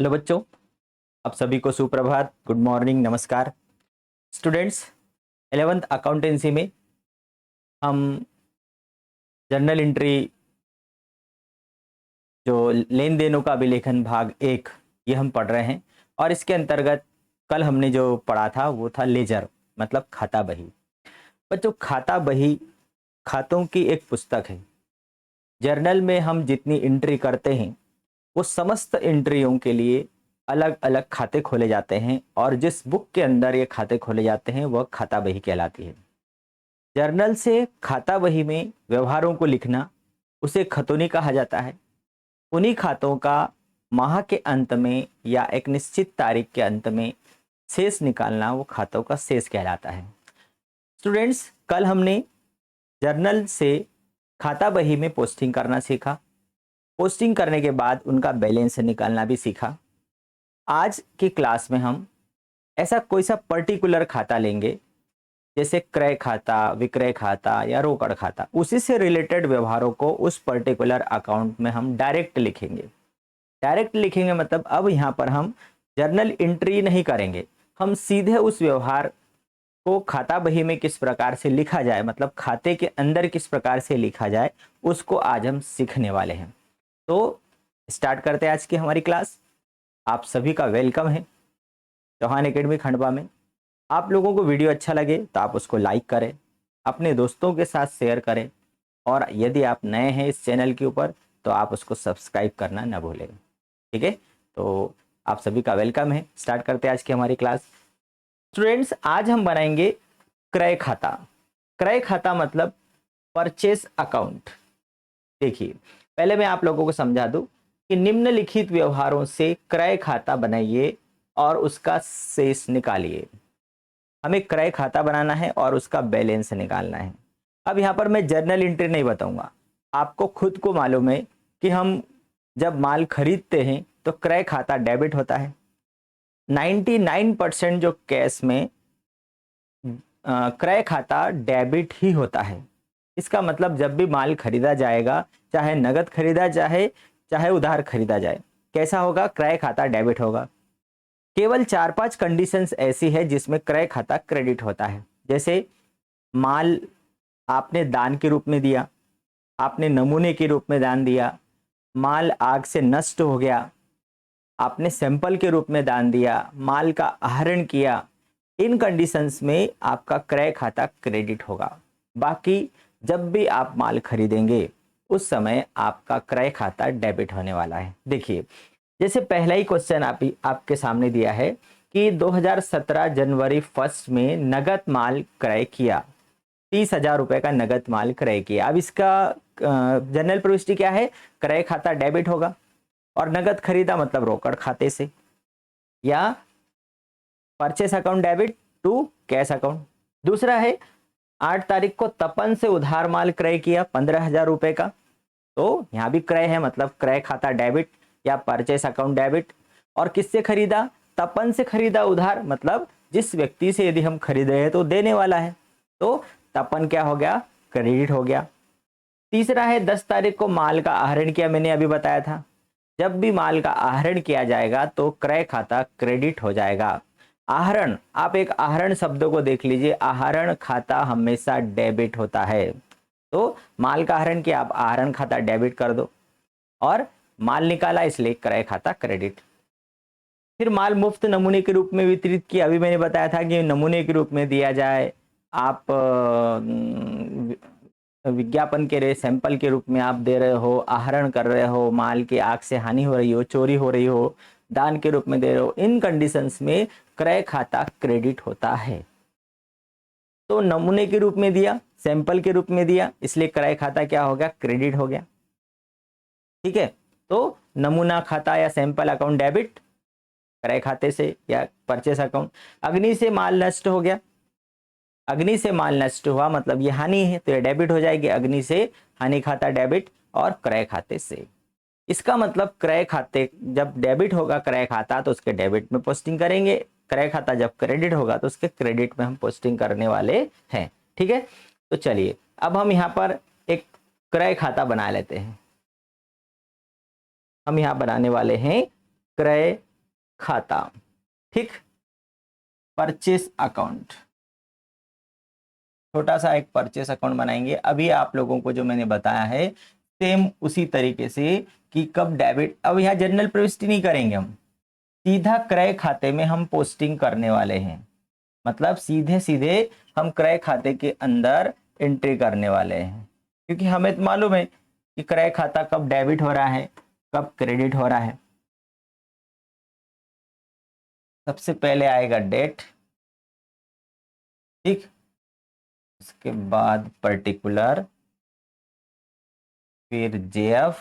Hello बच्चों, आप सभी को सुप्रभात, गुड मॉर्निंग, नमस्कार। स्टूडेंट्स, 11th अकाउंटेंसी में हम जर्नल एंट्री जो लेन देनों का अभिलेखन भाग 1 ये हम पढ़ रहे हैं। और इसके अंतर्गत कल हमने जो पढ़ा था वो था लेजर, मतलब खाता बही। बच्चों, खाता बही खातों की एक पुस्तक है। जर्नल में हम जितनी एंट्री करते हैं वो समस्त एंट्रियों के लिए अलग अलग खाते खोले जाते हैं, और जिस बुक के अंदर ये खाते खोले जाते हैं वह खाता बही कहलाती है। जर्नल से खाता बही में व्यवहारों को लिखना उसे खतौनी कहा जाता है। उन्हीं खातों का माह के अंत में या एक निश्चित तारीख के अंत में शेष निकालना वो खातों का शेष कहलाता है। स्टूडेंट्स, कल हमने जर्नल से खाता बही में पोस्टिंग करना सीखा। पोस्टिंग करने के बाद उनका बैलेंस निकालना भी सीखा। आज की क्लास में हम ऐसा कोई सा पर्टिकुलर खाता लेंगे, जैसे क्रय खाता, विक्रय खाता या रोकड़ खाता, उसी से रिलेटेड व्यवहारों को उस पर्टिकुलर अकाउंट में हम डायरेक्ट लिखेंगे। डायरेक्ट लिखेंगे मतलब अब यहाँ पर हम जर्नल एंट्री नहीं करेंगे, हम सीधे उस व्यवहार को खाता बही में किस प्रकार से लिखा जाए, मतलब खाते के अंदर किस प्रकार से लिखा जाए, उसको आज हम सीखने वाले हैं। तो स्टार्ट करते हैं आज की हमारी क्लास। आप सभी का वेलकम है चौहान एकेडमी खंडवा में। आप लोगों को वीडियो अच्छा लगे तो आप उसको लाइक करें, अपने दोस्तों के साथ शेयर करें, और यदि आप नए हैं इस चैनल के ऊपर तो आप उसको सब्सक्राइब करना ना भूलें। ठीक है, तो आप सभी का वेलकम है। स्टार्ट करते हैं आज की हमारी क्लास। स्टूडेंट्स, आज हम बनाएंगे क्रय खाता। क्रय खाता मतलब परचेस अकाउंट। देखिए, पहले मैं आप लोगों को समझा दूं कि निम्नलिखित व्यवहारों से क्रय खाता बनाइए और उसका शेष निकालिए। हमें क्रय खाता बनाना है और उसका बैलेंस निकालना है। अब यहाँ पर मैं जर्नल एंट्री नहीं बताऊंगा, आपको खुद को मालूम है कि हम जब माल खरीदते हैं तो क्रय खाता डेबिट होता है। 99% जो कैश में क्रय खाता डेबिट ही होता है। इसका मतलब जब भी माल खरीदा जाएगा, चाहे नगद खरीदा चाहे चाहे उधार खरीदा जाए, कैसा होगा? क्रय खाता डेबिट होगा। केवल 4-5 कंडीशंस ऐसी है जिसमें क्रय खाता क्रेडिट होता है। जैसे माल आपने दान के रूप में दिया, आपने नमूने के रूप में दान दिया, माल आग से नष्ट हो गया, आपने सैंपल के रूप में दान दिया, माल का आहरण किया, इन कंडीशंस में आपका क्रय खाता क्रेडिट होगा। बाकी जब भी आप माल खरीदेंगे उस समय आपका क्रय खाता डेबिट होने वाला है। देखिए, जैसे पहला ही क्वेश्चन आपके सामने दिया है कि 2017 जनवरी 1 में नगद माल क्रय किया, 30,000 रुपए का नगद माल क्रय किया। अब इसका जनरल प्रविष्टि क्या है? क्रय खाता डेबिट होगा, और नगद खरीदा मतलब रोकड़ खाते से, या purchase account debit to cash account. दूसरा है 8 तारीख को तपन से उधार माल क्रय किया 15,000 रुपए का, तो यहाँ भी क्रय है मतलब क्रय खाता डेबिट या परचेस अकाउंट डेबिट। और किससे खरीदा? तपन से खरीदा उधार, मतलब जिस व्यक्ति से यदि हम खरीद रहे हैं तो देने वाला है, तो तपन क्या हो गया? क्रेडिट हो गया। तीसरा है 10 तारीख को माल का आहरण किया, मैंने अभी बताया था। जब भी माल का आहरण किया जाएगा तो क्रय खाता क्रेडिट हो जाएगा। आहरण, आप एक आहरण शब्द को देख लीजिए, आहरण खाता हमेशा डेबिट होता है। तो माल का आहरण किया, आप आहरण खाता डेबिट कर दो, और माल निकाला इसलिए क्रय खाता क्रेडिट। फिर माल मुफ्त नमूने के रूप में वितरित किया, अभी मैंने बताया था कि नमूने के रूप में दिया जाए, आप विज्ञापन के रहे सैंपल के रूप में आप दे रहे हो, आहरण कर रहे हो, माल की आग से हानि हो रही हो, चोरी हो रही हो, दान के रूप में दे रहे हो, इन कंडीशंस में क्रय खाता क्रेडिट होता है। तो नमूने के रूप में दिया, सैंपल के रूप में दिया, इसलिए क्रय खाता क्या हो गया? क्रेडिट हो गया। ठीक है, तो नमूना खाता या सैंपल अकाउंट डेबिट क्रय खाते से या परचेस अकाउंट। अग्नि से माल नष्ट हो गया, अग्नि से माल नष्ट हुआ मतलब ये हानि है, तो ये डेबिट हो जाएगी। अग्नि से हानि खाता डेबिट, और क्रय खाते से। इसका मतलब क्रय खाते जब डेबिट होगा क्रय खाता तो उसके डेबिट में पोस्टिंग करेंगे, क्रय खाता जब क्रेडिट होगा तो उसके क्रेडिट में हम पोस्टिंग करने वाले हैं। ठीक है, तो चलिए अब हम यहाँ पर एक क्रय खाता बना लेते हैं। हम यहाँ बनाने वाले हैं क्रय खाता, ठीक। परचेस अकाउंट, छोटा सा एक परचेस अकाउंट बनाएंगे। अभी आप लोगों को जो मैंने बताया है सेम उसी तरीके से कि कब डेबिट, अब यहाँ जनरल प्रविष्टि नहीं करेंगे, हम सीधा क्रय खाते में हम पोस्टिंग करने वाले हैं। मतलब सीधे सीधे हम क्रय खाते के अंदर एंट्री करने वाले हैं, क्योंकि हमें तो मालूम है कि क्रय खाता कब डेबिट हो रहा है, कब क्रेडिट हो रहा है। सबसे पहले आएगा डेट, ठीक। उसके बाद पर्टिकुलर, फिर JF,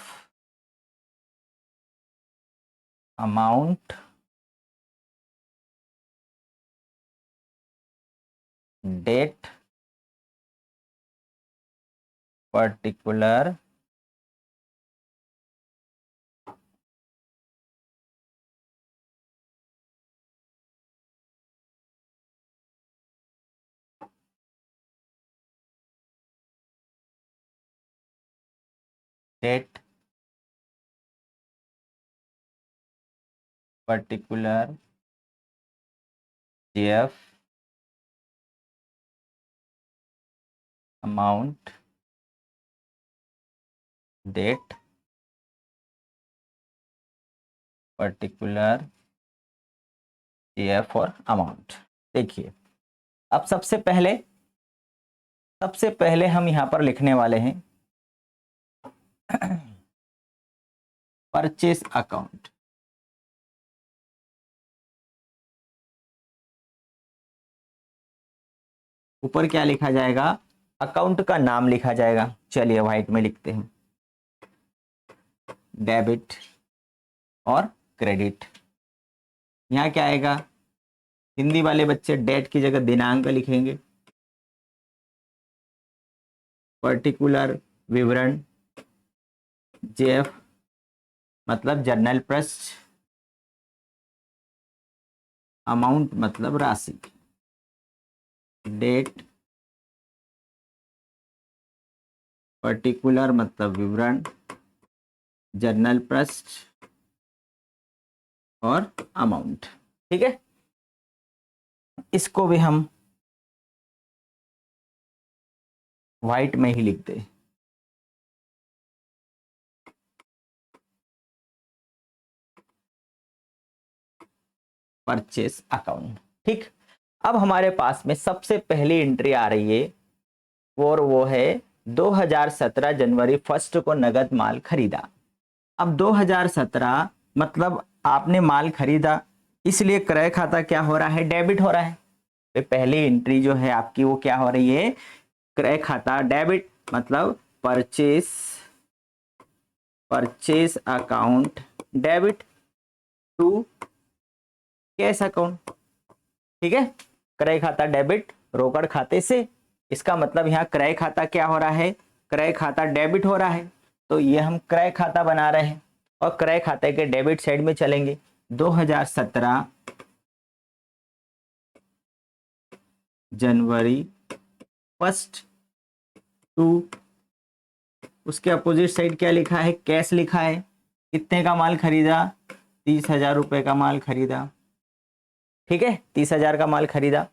amount, date, particular, date, particular, JF, amount, date, particular, JF और अमाउंट। देखिए, अब सबसे पहले हम यहां पर लिखने वाले हैं परचेस अकाउंट। ऊपर क्या लिखा जाएगा, अकाउंट का नाम लिखा जाएगा। चलिए व्हाइट में लिखते हैं, डेबिट और क्रेडिट। यहाँ क्या आएगा, हिंदी वाले बच्चे डेट की जगह दिनांक लिखेंगे, पर्टिकुलर विवरण, जेएफ मतलब जर्नल प्रविष्टि, अमाउंट मतलब राशि, डेट पर्टिकुलर मतलब विवरण, जर्नल प्रविष्टि और अमाउंट, ठीक है। इसको भी हम व्हाइट में ही लिखते हैं, परचेस अकाउंट, ठीक। अब हमारे पास में सबसे पहली एंट्री आ रही है और वो है 2017 जनवरी 1 को नगद माल खरीदा। अब 2017 मतलब आपने माल खरीदा, इसलिए क्रय खाता क्या हो रहा है, डेबिट हो रहा है। तो पहली एंट्री जो है आपकी वो क्या हो रही है, क्रय खाता डेबिट, मतलब purchase account debit to cash account, ठीक है। क्रय खाता डेबिट रोकड़ खाते से, इसका मतलब यहाँ क्रय खाता क्या हो रहा है, क्रय खाता डेबिट हो रहा है। तो ये हम क्रय खाता बना रहे हैं और क्रय खाते के डेबिट साइड में चलेंगे। 2017 जनवरी 1 टू, उसके अपोजिट साइड क्या लिखा है, कैश लिखा है। कितने का माल खरीदा, 30,000 रुपए का माल खरीदा, ठीक है। 30,000 का माल खरीदा।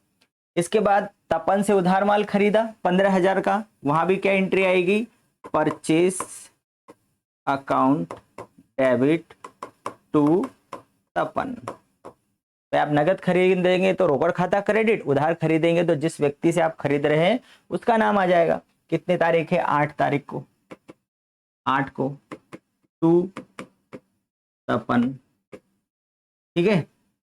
इसके बाद तपन से उधार माल खरीदा 15,000 का, वहां भी क्या एंट्री आएगी, परचेस अकाउंट डेबिट टू तपन। तो आप नगद खरीदेंगे तो रोकड़ खाता क्रेडिट, उधार खरीदेंगे तो जिस व्यक्ति से आप खरीद रहे हैं उसका नाम आ जाएगा। कितने तारीख है, 8 तारीख को, 8 को टू तपन, ठीक है।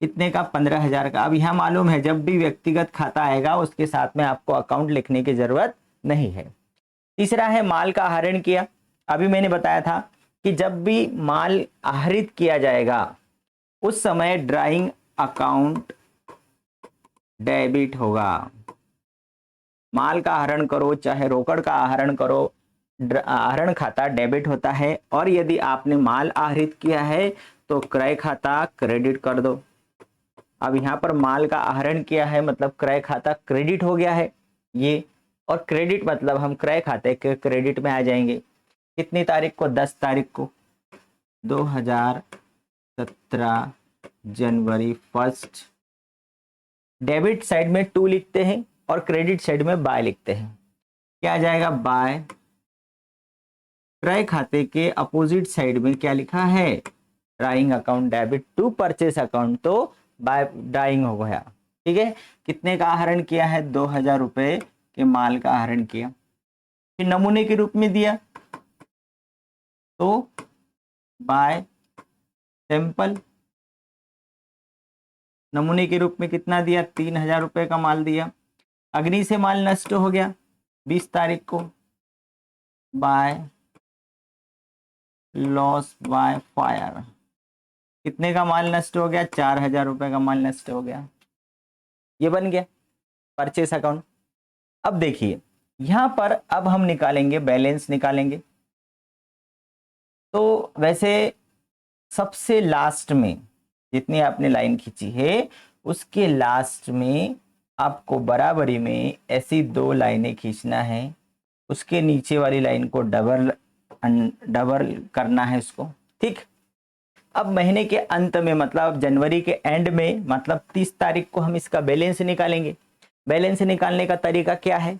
कितने का, 15,000 का। अब यहाँ मालूम है जब भी व्यक्तिगत खाता आएगा उसके साथ में आपको अकाउंट लिखने की जरूरत नहीं है। तीसरा है माल का आहरण किया। अभी मैंने बताया था कि जब भी माल आहरित किया जाएगा उस समय ड्राइंग अकाउंट डेबिट होगा। माल का आहरण करो चाहे रोकड़ का आहरण करो, आहरण खाता डेबिट होता है। और यदि आपने माल आहरित किया है तो क्रय खाता क्रेडिट कर दो। अब यहाँ पर माल का आहरण किया है मतलब क्रय खाता क्रेडिट हो गया है ये, और क्रेडिट मतलब हम क्रय खाते के क्रेडिट में आ जाएंगे। कितनी तारीख को, 10 तारीख को, 2017 जनवरी फर्स्ट, डेबिट साइड में 2 लिखते हैं और क्रेडिट साइड में बाय लिखते हैं। क्या आ जाएगा? बाय। क्रय खाते के अपोजिट साइड में क्या लिखा है? Drawing account debit to purchase account, तो बाय ड्राइंग हो गया। ठीक है, कितने का आहरण किया है? 2000 रुपए के माल का आहरण किया। फिर नमूने के रूप में दिया तो बाय सैंपल, नमूने के रूप में कितना दिया? 3000 रुपए का माल दिया। अग्नि से माल नष्ट हो गया 20 तारीख को, बाय लॉस बाय फायर। कितने का माल नष्ट हो गया? 4000 रुपए का माल नष्ट हो गया। ये बन गया परचेस अकाउंट। अब देखिए यहां पर अब हम निकालेंगे, बैलेंस निकालेंगे। तो वैसे सबसे लास्ट में जितनी आपने लाइन खींची है उसके लास्ट में आपको बराबरी में ऐसी 2 लाइनें खींचना है। उसके नीचे वाली लाइन को डबल करना है इसको। ठीक, अब महीने के अंत में मतलब जनवरी के एंड में मतलब 30 तारीख को हम इसका बैलेंस निकालेंगे। बैलेंस निकालने का तरीका क्या है?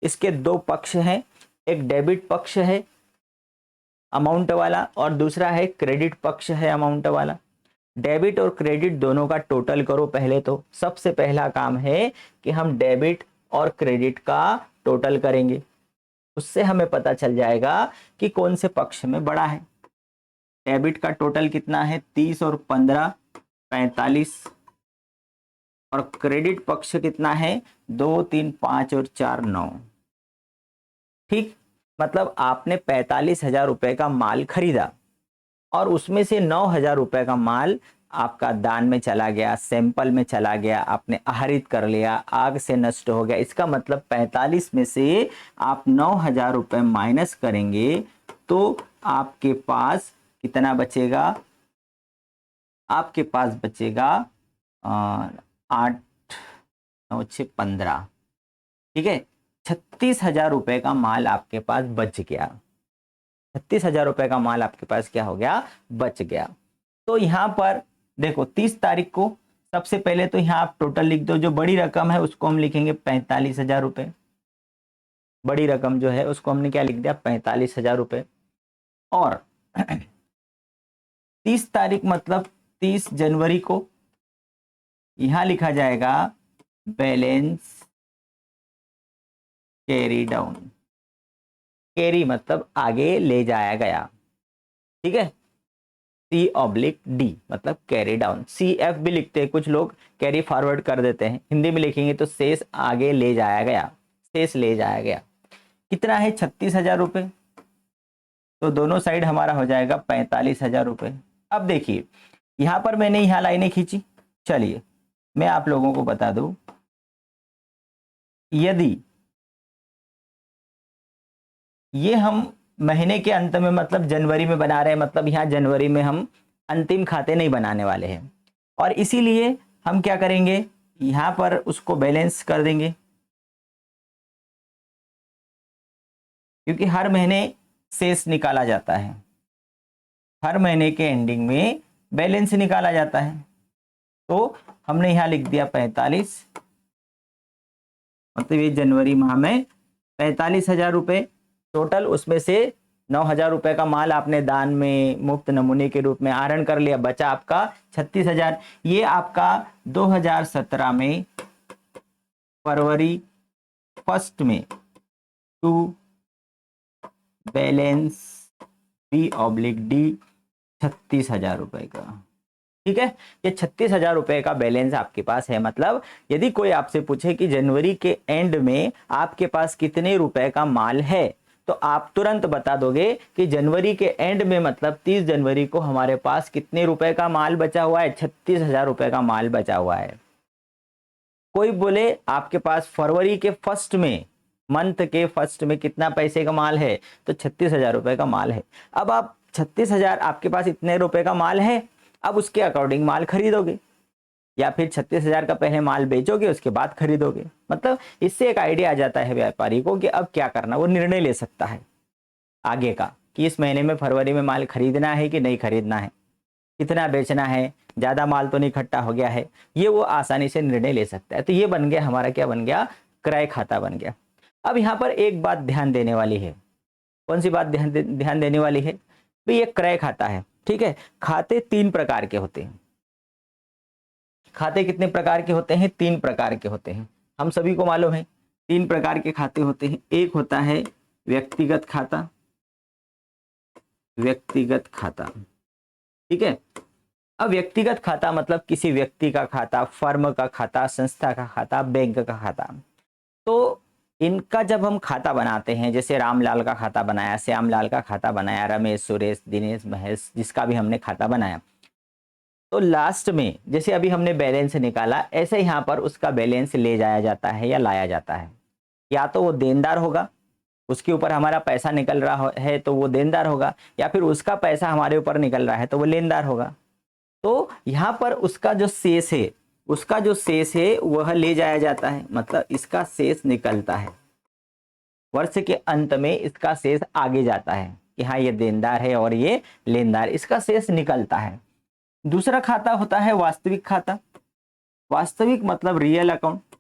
इसके 2 पक्ष हैं, एक डेबिट पक्ष है अमाउंट वाला और दूसरा है क्रेडिट पक्ष है अमाउंट वाला। डेबिट और क्रेडिट दोनों का टोटल करो पहले। तो सबसे पहला काम है कि हम डेबिट और क्रेडिट का टोटल करेंगे, उससे हमें पता चल जाएगा कि कौन से पक्ष में बड़ा है। डेबिट का टोटल कितना है? 30 और 15 45, और क्रेडिट पक्ष कितना है? 2 3 5 और 4 9। ठीक, मतलब आपने 45,000 रुपए का माल खरीदा और उसमें से 9,000 रुपए का माल आपका दान में चला गया, सैंपल में चला गया, आपने आहरित कर लिया, आग से नष्ट हो गया। इसका मतलब 45 में से आप 9,000 रुपए माइनस करेंगे तो आपके पास कितना बचेगा? आपके पास बचेगा 8 9 6 15। ठीक है, 36,000 रुपए का माल आपके पास बच गया। 36,000 रुपए का माल आपके पास क्या हो गया? बच गया। तो यहां पर देखो 30 तारीख को सबसे पहले तो यहां आप टोटल लिख दो। जो बड़ी रकम है उसको हम लिखेंगे 45,000 रुपए। बड़ी रकम जो है उसको हमने क्या लिख दिया? 45,000 रुपए। और 30 तारीख मतलब 30 जनवरी को यहां लिखा जाएगा बैलेंस कैरी डाउन। कैरी मतलब आगे ले जाया गया। ठीक है, C/D मतलब कैरी डाउन। CF भी लिखते हैं कुछ लोग, कैरी फॉरवर्ड कर देते हैं। हिंदी में लिखेंगे तो शेष आगे ले जाया गया, शेष ले जाया गया। कितना है? 36,000 रुपए। तो दोनों साइड हमारा हो जाएगा 45,000 रुपए। अब देखिए यहां पर मैंने यहां लाइनें खींची। चलिए मैं आप लोगों को बता दूं, यदि ये हम महीने के अंत में मतलब जनवरी में बना रहे हैं, मतलब यहां जनवरी में हम अंतिम खाते नहीं बनाने वाले हैं, और इसीलिए हम क्या करेंगे? यहां पर उसको बैलेंस कर देंगे, क्योंकि हर महीने शेष निकाला जाता है। हर महीने के एंडिंग में बैलेंस निकाला जाता है। तो हमने यहां लिख दिया 45, मतलब ये जनवरी माह में 45,000 रुपए टोटल। उसमें से 9,000 रुपए का माल आपने दान में मुफ्त नमूने के रूप में आहरण कर लिया, बचा आपका 36,000। ये आपका 2017 में फरवरी फर्स्ट में टू बैलेंस B/D 36,000 रुपए का। ठीक है, ये 36,000 रुपए का बैलेंस आपके पास है। मतलब यदि कोई आपसे पूछे कि जनवरी के एंड में आपके पास कितने रुपए का माल है, तो आप तुरंत बता दोगे कि जनवरी के एंड में मतलब 30 जनवरी को हमारे पास कितने रुपए का माल बचा हुआ है? 36,000 रुपए का माल बचा हुआ है। कोई बोले आपके पास फरवरी के फर्स्ट में, मंथ के फर्स्ट में कितना पैसे का माल है? तो 36,000 रुपए का माल है। अब आप 36,000 आपके पास इतने रुपए का माल है, अब उसके अकॉर्डिंग माल खरीदोगे, या फिर 36,000 का पहले माल बेचोगे उसके बाद खरीदोगे। मतलब इससे एक आइडिया आ जाता है व्यापारी को कि अब क्या करना, वो निर्णय ले सकता है आगे का कि इस महीने में फरवरी में माल खरीदना है कि नहीं खरीदना है। कितना बेचना है, ज़्यादा माल तो नहीं इकट्ठा हो गया है, ये वो आसानी से निर्णय ले सकता है। तो ये बन गया हमारा, क्या बन गया, क्रय खाता बन गया। अब यहाँ पर एक बात ध्यान देने वाली है। कौन सी बात ध्यान देने वाली है भाई, ये क्रय खाता है, ठीक है। खाते 3 प्रकार के होते हैं। खाते कितने प्रकार के होते हैं, 3 प्रकार के होते हैं, हम सभी को मालूम है। 3 प्रकार के खाते होते हैं। एक होता है व्यक्तिगत खाता, व्यक्तिगत खाता, ठीक है। अब व्यक्तिगत खाता मतलब किसी व्यक्ति का खाता, फर्म का खाता, संस्था का खाता, बैंक का खाता। तो इनका जब हम खाता बनाते हैं, जैसे रामलाल का खाता बनाया, श्यामलाल का खाता बनाया, रमेश, सुरेश, दिनेश, महेश, जिसका भी हमने खाता बनाया, तो लास्ट में जैसे अभी हमने बैलेंस निकाला, ऐसे यहाँ पर उसका बैलेंस ले जाया जाता है या लाया जाता है। या तो वो देनदार होगा, उसके ऊपर हमारा पैसा निकल रहा है तो वो देनदार होगा, या फिर उसका पैसा हमारे ऊपर निकल रहा है तो वो लेनदार होगा। तो यहाँ पर उसका जो शेष है, उसका जो शेष है वह ले जाया जाता है, मतलब इसका शेष निकलता है। वर्ष के अंत में इसका शेष आगे जाता है कि हाँ ये देनदार है और ये लेनदार, इसका शेष निकलता है। दूसरा खाता होता है वास्तविक खाता। वास्तविक मतलब रियल अकाउंट।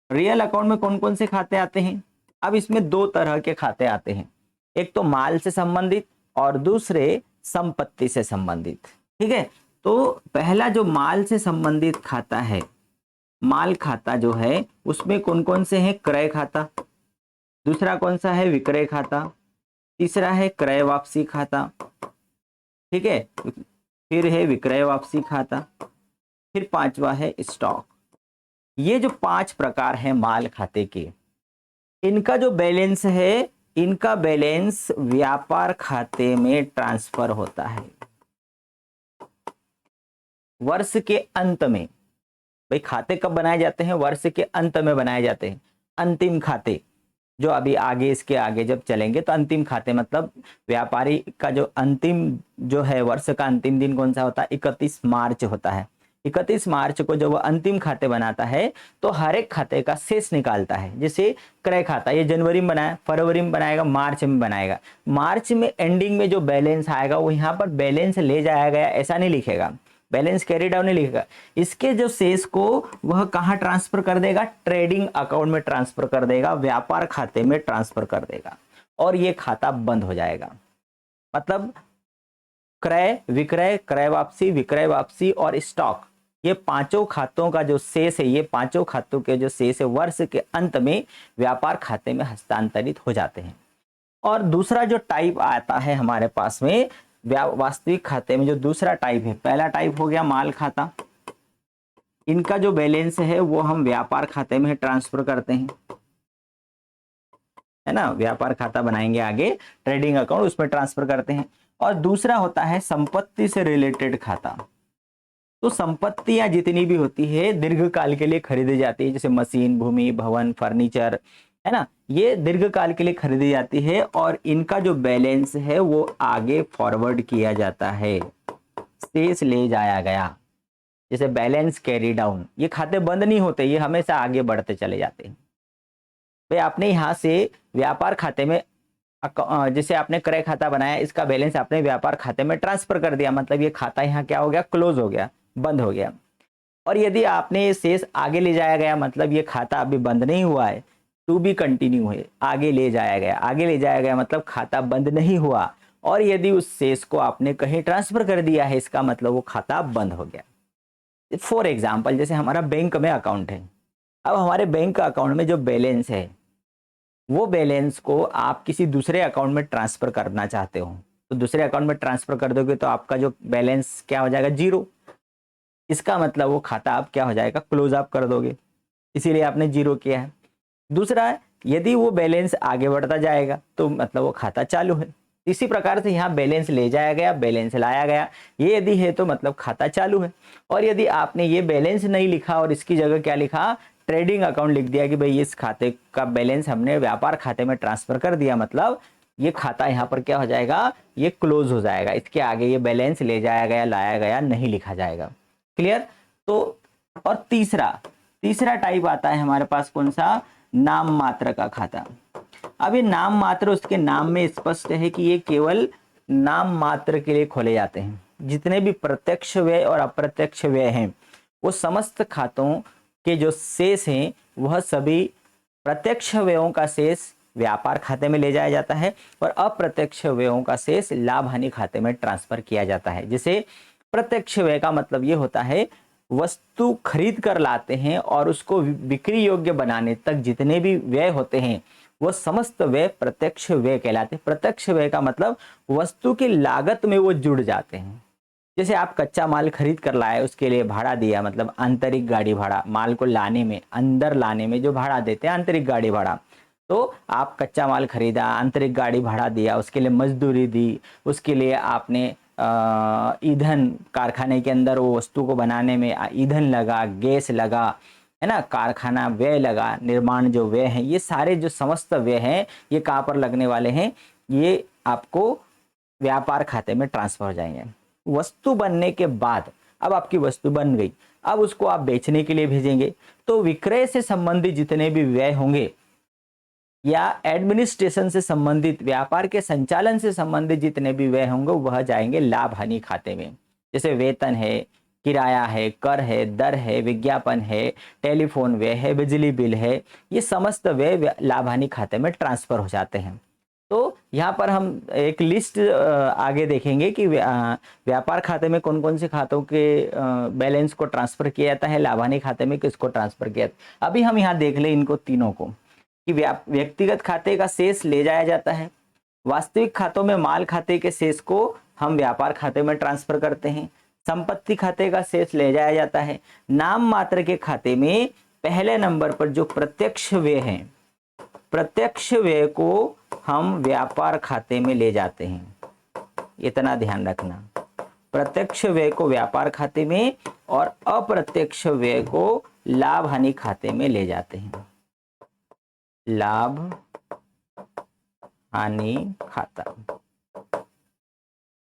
रियल अकाउंट में कौन कौन से खाते आते हैं, अब इसमें 2 तरह के खाते आते हैं। एक तो माल से संबंधित और दूसरे संपत्ति से संबंधित, ठीक है। तो पहला जो माल से संबंधित खाता है, माल खाता जो है, उसमें कौन कौन से हैं, क्रय खाता, दूसरा कौन सा है, विक्रय खाता, तीसरा है क्रय वापसी खाता, ठीक है, फिर है विक्रय वापसी खाता, फिर 5वां है स्टॉक। ये जो 5 प्रकार है माल खाते के, इनका जो बैलेंस है, इनका बैलेंस व्यापार खाते में ट्रांसफर होता है वर्ष के अंत में। भाई खाते कब बनाए जाते हैं, वर्ष के अंत में बनाए जाते हैं। अंतिम खाते जो अभी आगे, इसके आगे जब चलेंगे तो अंतिम खाते मतलब व्यापारी का जो अंतिम जो है, वर्ष का अंतिम दिन कौन सा होता है, 31 मार्च होता है। 31 मार्च को जब वो अंतिम खाते बनाता है तो हर एक खाते का शेष निकालता है। जैसे क्रय खाता ये जनवरी में बनाया, फरवरी में बनाएगा, मार्च में बनाएगा। मार्च में एंडिंग में जो बैलेंस आएगा वो यहाँ पर बैलेंस ले जाया गया ऐसा नहीं लिखेगा, बैलेंस कैरी डाउन नहीं लिखेगा। इसके जो शेष को वह कहाँ ट्रांसफर कर देगा, ट्रेडिंग अकाउंट में ट्रांसफर कर देगा, व्यापार खाते में ट्रांसफर कर देगा और ये खाता बंद हो जाएगा। मतलब क्रय, विक्रय, क्रय वापसी, विक्रय वापसी और स्टॉक, ये 5 खातों का जो शेष है, ये 5 खातों के जो शेष है वर्ष के अंत में व्यापार खाते में हस्तांतरित हो जाते हैं। और दूसरा जो टाइप आता है हमारे पास में वास्तविक खाते में, जो दूसरा टाइप है, पहला टाइप हो गया माल खाता, इनका जो बैलेंस है वो हम व्यापार खाते में ट्रांसफर करते हैं, है ना, व्यापार खाता बनाएंगे आगे, ट्रेडिंग अकाउंट, उसमें ट्रांसफर करते हैं। और दूसरा होता है संपत्ति से रिलेटेड खाता। तो संपत्तियां जितनी भी होती है दीर्घकाल के लिए खरीदी जाती है, जैसे मशीन, भूमि, भवन, फर्नीचर, है ना, ये दीर्घकाल के लिए खरीदी जाती है और इनका जो बैलेंस है वो आगे फॉरवर्ड किया जाता है, शेष ले जाया गया। जैसे बैलेंस कैरी डाउन, ये खाते बंद नहीं होते, ये हमेशा आगे बढ़ते चले जाते हैं। भाई आपने यहाँ से व्यापार खाते में, जैसे आपने क्रय खाता बनाया, इसका बैलेंस आपने व्यापार खाते में ट्रांसफर कर दिया, मतलब ये खाता यहाँ क्या हो गया, क्लोज हो गया, बंद हो गया। और यदि आपने ये शेष आगे ले जाया गया, मतलब ये खाता अभी बंद नहीं हुआ है, टू बी कंटिन्यू है, आगे ले जाया गया, आगे ले जाया गया मतलब खाता बंद नहीं हुआ। और यदि उस शेष को आपने कहीं ट्रांसफर कर दिया है, इसका मतलब वो खाता बंद हो गया। फॉर एग्जाम्पल, जैसे हमारा बैंक में अकाउंट है, अब हमारे बैंक अकाउंट में जो बैलेंस है वो बैलेंस को आप किसी दूसरे अकाउंट में ट्रांसफर करना चाहते हो, तो दूसरे अकाउंट में ट्रांसफर कर दोगे तो आपका जो बैलेंस क्या हो जाएगा, 0। इसका मतलब वो खाता आप क्या हो जाएगा, क्लोज आप कर दोगे, इसीलिए आपने 0 किया है। दूसरा, यदि वो बैलेंस आगे बढ़ता जाएगा तो मतलब वो खाता चालू है। इसी प्रकार से यहाँ बैलेंस ले जाया गया, बैलेंस लाया गया, ये यदि है तो मतलब खाता चालू है। और यदि आपने ये बैलेंस नहीं लिखा और इसकी जगह क्या लिखा, ट्रेडिंग अकाउंट लिख दिया कि भाई इस खाते का बैलेंस हमने व्यापार खाते में ट्रांसफर कर दिया, मतलब ये खाता यहाँ पर क्या हो जाएगा, ये क्लोज हो जाएगा, इसके आगे ये बैलेंस ले जाया गया, लाया गया नहीं लिखा जाएगा। क्लियर। तो और तीसरा टाइप आता है हमारे पास कौन सा, नाम मात्र का खाता। अब ये नाम मात्र, उसके नाम में स्पष्ट है कि ये केवल नाम मात्र के लिए खोले जाते हैं। जितने भी प्रत्यक्ष व्यय और अप्रत्यक्ष व्यय हैं वो समस्त खातों के जो शेष हैं वह सभी प्रत्यक्ष व्ययों का शेष व्यापार खाते में ले जाया जाता है और अप्रत्यक्ष व्ययों का शेष लाभ हानि खाते में ट्रांसफर किया जाता है। जैसे प्रत्यक्ष व्यय का मतलब ये होता है वस्तु खरीद कर लाते हैं और उसको बिक्री योग्य बनाने तक जितने भी व्यय होते हैं वो समस्त व्यय प्रत्यक्ष व्यय कहलाते हैं। प्रत्यक्ष व्यय का मतलब वस्तु की लागत में वो जुड़ जाते हैं। जैसे आप कच्चा माल खरीद कर लाए, उसके लिए भाड़ा दिया, मतलब आंतरिक गाड़ी भाड़ा, माल को लाने में, अंदर लाने में जो भाड़ा देते हैं आंतरिक गाड़ी भाड़ा, तो आप कच्चा माल खरीदा, आंतरिक गाड़ी भाड़ा दिया, उसके लिए मजदूरी दी, उसके लिए आपने ईंधन, कारखाने के अंदर वो वस्तु को बनाने में ईंधन लगा, गैस लगा, है ना, कारखाना व्यय लगा, निर्माण जो व्यय है, ये सारे जो समस्त व्यय हैं ये कहाँ पर लगने वाले हैं, ये आपको व्यापार खाते में ट्रांसफर हो जाएंगे। वस्तु बनने के बाद, अब आपकी वस्तु बन गई, अब उसको आप बेचने के लिए भेजेंगे, तो विक्रय से संबंधित जितने भी व्यय होंगे या एडमिनिस्ट्रेशन से संबंधित, व्यापार के संचालन से संबंधित जितने भी व्यय होंगे वह जाएंगे लाभ हानि खाते में। जैसे वेतन है, किराया है, कर है, दर है, विज्ञापन है, टेलीफोन व्यय है, बिजली बिल है, ये समस्त व्यय लाभ हानि खाते में ट्रांसफर हो जाते हैं। तो यहाँ पर हम एक लिस्ट आगे देखेंगे कि व्यापार खाते में कौन कौन से खातों के बैलेंस को ट्रांसफर किया जाता है, लाभ हानि खाते में किसको ट्रांसफर किया जाता है। अभी हम यहाँ देख लें इनको तीनों को कि व्यक्तिगत खाते का शेष ले जाया जाता है, वास्तविक खातों में माल खाते के शेष को हम व्यापार खाते में ट्रांसफर करते हैं, संपत्ति खाते का शेष ले जाया जाता है, नाम मात्र के खाते में पहले नंबर पर जो प्रत्यक्ष व्यय है, प्रत्यक्ष व्यय को हम व्यापार खाते में ले जाते हैं, इतना ध्यान रखना। प्रत्यक्ष व्यय को व्यापार खाते में और अप्रत्यक्ष व्यय को लाभ हानि खाते में ले जाते हैं, लाभ हानि खाता।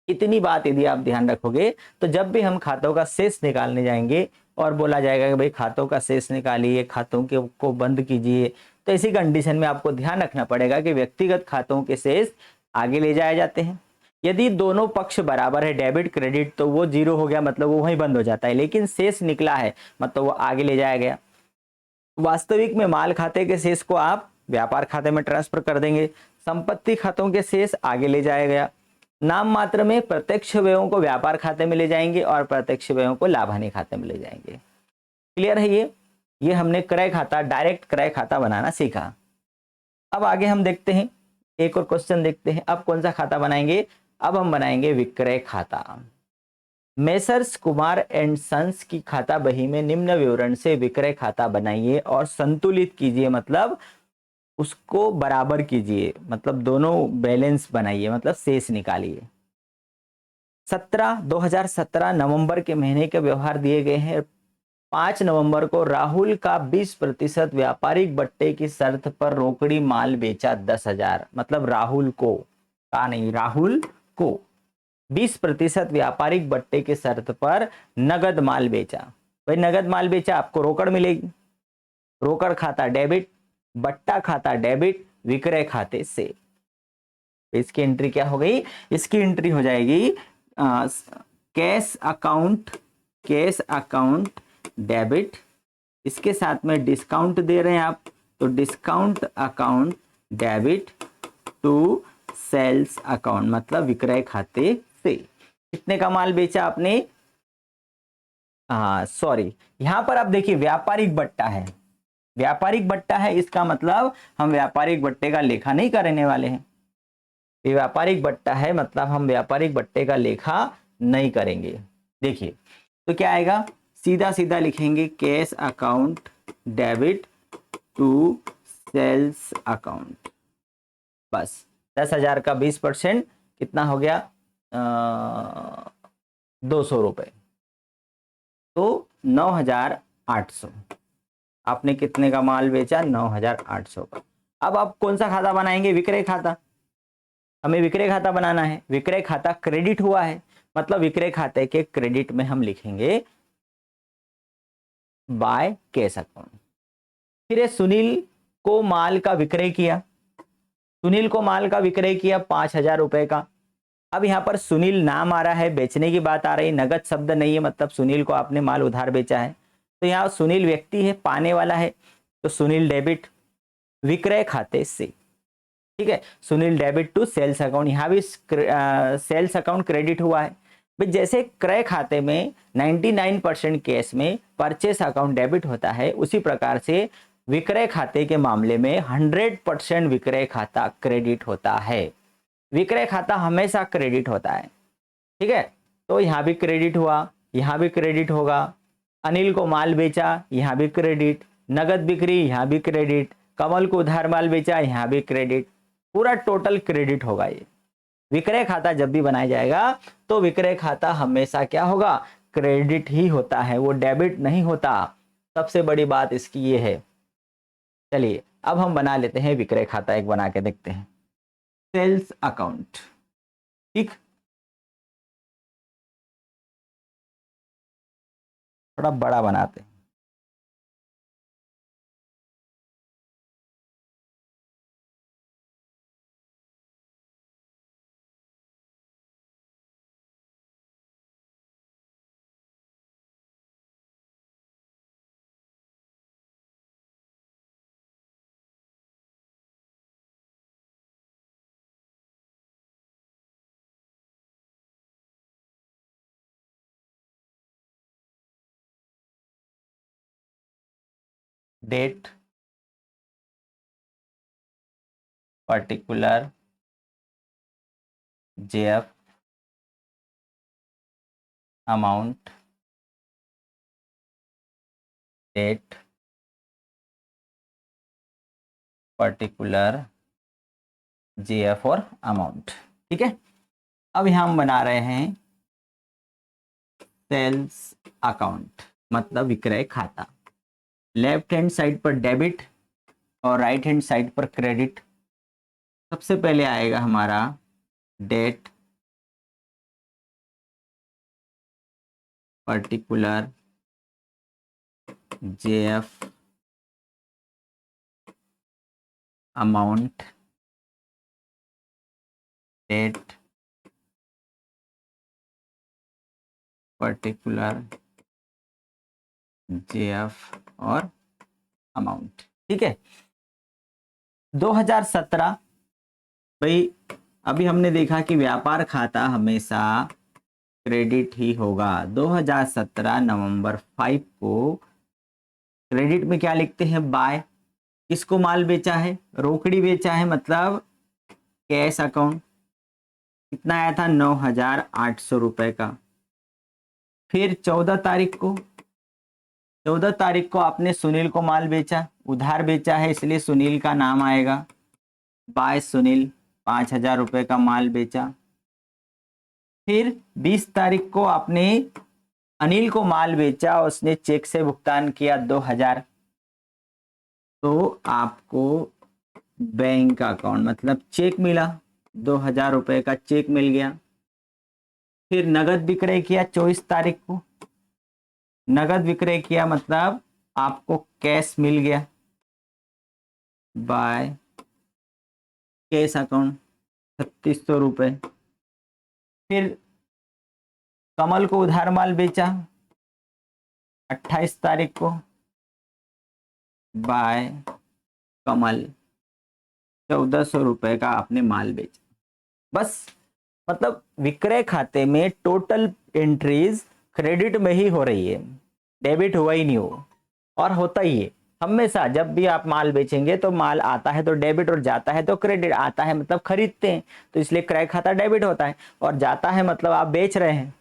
इतनी बात यदि आप ध्यान रखोगे तो जब भी हम खातों का शेष निकालने जाएंगे और बोला जाएगा कि भाई खातों का शेष निकालिए, खातों के को बंद कीजिए, तो इसी कंडीशन में आपको ध्यान रखना पड़ेगा कि व्यक्तिगत खातों के शेष आगे ले जाए जाते हैं। यदि दोनों पक्ष बराबर है, डेबिट क्रेडिट, तो वो जीरो हो गया, मतलब वो वहीं बंद हो जाता है, लेकिन शेष निकला है मतलब वो आगे ले जाया गया। वास्तविक में माल खाते के शेष को आप व्यापार खाते में ट्रांसफर कर देंगे, संपत्ति खातों के शेष आगे ले जाया गया, नाम मात्र में प्रत्यक्ष व्ययों को व्यापार खाते में ले जाएंगे और प्रत्यक्ष व्ययों को लाभ हानि खाते में ले जाएंगे। क्लियर है ये हमने क्रय खाता, डायरेक्ट क्रय खाता बनाना सीखा। अब आगे हम देखते हैं, एक और क्वेश्चन देखते हैं। अब कौन सा खाता बनाएंगे, अब हम बनाएंगे विक्रय खाता। मेसर्स कुमार एंड सन्स की खाता बही में निम्न विवरण से विक्रय खाता बनाइए और संतुलित कीजिए, मतलब उसको बराबर कीजिए, मतलब दोनों बैलेंस बनाइए, मतलब शेष निकालिए। 2017 नवंबर के महीने के व्यवहार दिए गए हैं। 5 नवंबर को राहुल का 20% व्यापारिक बट्टे की शर्त पर रोकड़ी माल बेचा 10,000, मतलब राहुल को, राहुल को 20% व्यापारिक बट्टे की शर्त पर नगद माल बेचा। भाई नगद माल बेचा, आपको रोकड़ मिलेगी, रोकड़ खाता डेबिट, बट्टा खाता डेबिट, विक्रय खाते से। इसकी एंट्री क्या हो गई, इसकी एंट्री हो जाएगी कैश अकाउंट डेबिट, इसके साथ में डिस्काउंट दे रहे हैं आप, तो discount account debit to sales account, मतलब विक्रय खाते से। कितने का माल बेचा आपने, सॉरी, यहां पर आप देखिए व्यापारिक बट्टा है, व्यापारिक बट्टा है, इसका मतलब हम व्यापारिक बट्टे का लेखा नहीं करने वाले हैं। ये व्यापारिक बट्टा है, मतलब हम व्यापारिक बट्टे का लेखा नहीं करेंगे। देखिए तो क्या आएगा, सीधा सीधा लिखेंगे cash account debit to sales account, बस 10,000 का 20% कितना हो गया, 200 रुपए, तो 9,800। आपने कितने का माल बेचा, 9,800 का। अब आप कौन सा खाता बनाएंगे, विक्रय खाता। हमें विक्रय खाता बनाना है, विक्रय खाता क्रेडिट हुआ है, मतलब विक्रय खाते के क्रेडिट में हम लिखेंगे बाय कैश अकाउंट। फिर सुनील को माल का विक्रय किया, सुनील को माल का विक्रय किया 5,000 रुपए का, अब यहाँ पर सुनील नाम आ रहा है, बेचने की बात आ रही, नगद शब्द नहीं है, मतलब सुनील को आपने माल उधार बेचा है। तो यहाँ सुनील व्यक्ति है, पाने वाला है, तो सुनील डेबिट विक्रय खाते से। ठीक है, Sunil debit to sales account, यहाँ भी सेल्स अकाउंट क्रेडिट हुआ है। भाई जैसे क्रय खाते में 99% केस में परचेस अकाउंट डेबिट होता है, उसी प्रकार से विक्रय खाते के मामले में 100% विक्रय खाता क्रेडिट होता है। विक्रय खाता हमेशा क्रेडिट होता है। ठीक है, तो यहाँ भी क्रेडिट हुआ, यहाँ भी क्रेडिट होगा। अनिल को माल बेचा, यहाँ भी क्रेडिट। नगद बिक्री, यहाँ भी क्रेडिट। कमल को उधार माल बेचा, यहाँ भी क्रेडिट। पूरा टोटल क्रेडिट होगा ये। विक्रय खाता जब भी बनाया जाएगा तो विक्रय खाता हमेशा क्या होगा, क्रेडिट ही होता है, वो डेबिट नहीं होता। सबसे बड़ी बात इसकी ये है। चलिए अब हम बना लेते हैं विक्रय खाता, एक बना के देखते हैं, सेल्स अकाउंट। ठीक, थोड़ा बड़ा बनाते हैं। Date, particular, JF, amount, date, particular, JF और अमाउंट। ठीक है, अब यहां हम बना रहे हैं सेल्स अकाउंट, मतलब विक्रय खाता। लेफ्ट हैंड साइड पर डेबिट और राइट हैंड साइड पर क्रेडिट। सबसे पहले आएगा हमारा date, particular, JF, amount, date, particular, JF और अमाउंट। ठीक है, 2017, भाई अभी हमने देखा कि व्यापार खाता हमेशा क्रेडिट ही होगा। 2017 नवंबर 5 को क्रेडिट में क्या लिखते हैं, बाय। किसको माल बेचा है, रोकड़ी बेचा है, मतलब कैश अकाउंट। कितना आया था, 9,800 रुपए का। फिर 14 तारीख को, 14 तारीख को आपने सुनील को माल बेचा, उधार बेचा है इसलिए सुनील का नाम आएगा, बाय सुनील, 5,000 रुपए का माल बेचा। फिर 20 तारीख को आपने अनिल को माल बेचा, उसने चेक से भुगतान किया 2,000, तो आपको बैंक अकाउंट मतलब चेक मिला, 2,000 रुपए का चेक मिल गया। फिर नगद विक्रय किया 24 तारीख को, नगद विक्रय किया मतलब आपको कैश मिल गया, बाय कैश अकाउंट 3,600 रुपए। फिर कमल को उधार माल बेचा 28 तारीख को, बाय कमल, 1,400 रुपए का आपने माल बेचा। बस, मतलब विक्रय खाते में टोटल एंट्रीज क्रेडिट में ही हो रही है, डेबिट हुआ ही नहीं हो। और होता ही है हमेशा, जब भी आप माल बेचेंगे तो माल आता है तो डेबिट और जाता है तो क्रेडिट। आता है मतलब खरीदते हैं तो इसलिए क्रय खाता डेबिट होता है, और जाता है मतलब आप बेच रहे हैं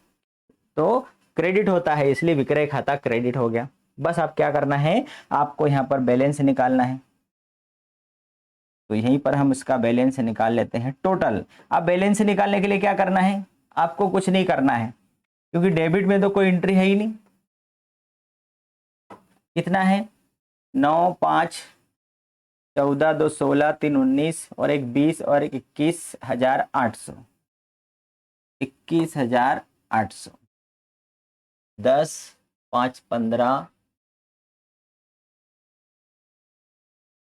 तो क्रेडिट होता है, इसलिए विक्रय खाता क्रेडिट हो गया। बस आप क्या करना है, आपको यहाँ पर बैलेंस निकालना है। तो यहीं पर हम इसका बैलेंस निकाल लेते हैं टोटल। अब बैलेंस निकालने के लिए क्या करना है, आपको कुछ नहीं करना है, क्योंकि डेबिट में तो कोई एंट्री है ही नहीं। कितना है, 9, 5, 14, 2, 16, 3, 19 और एक 20 और एक 21,800, 21,800। 10, 5, 15,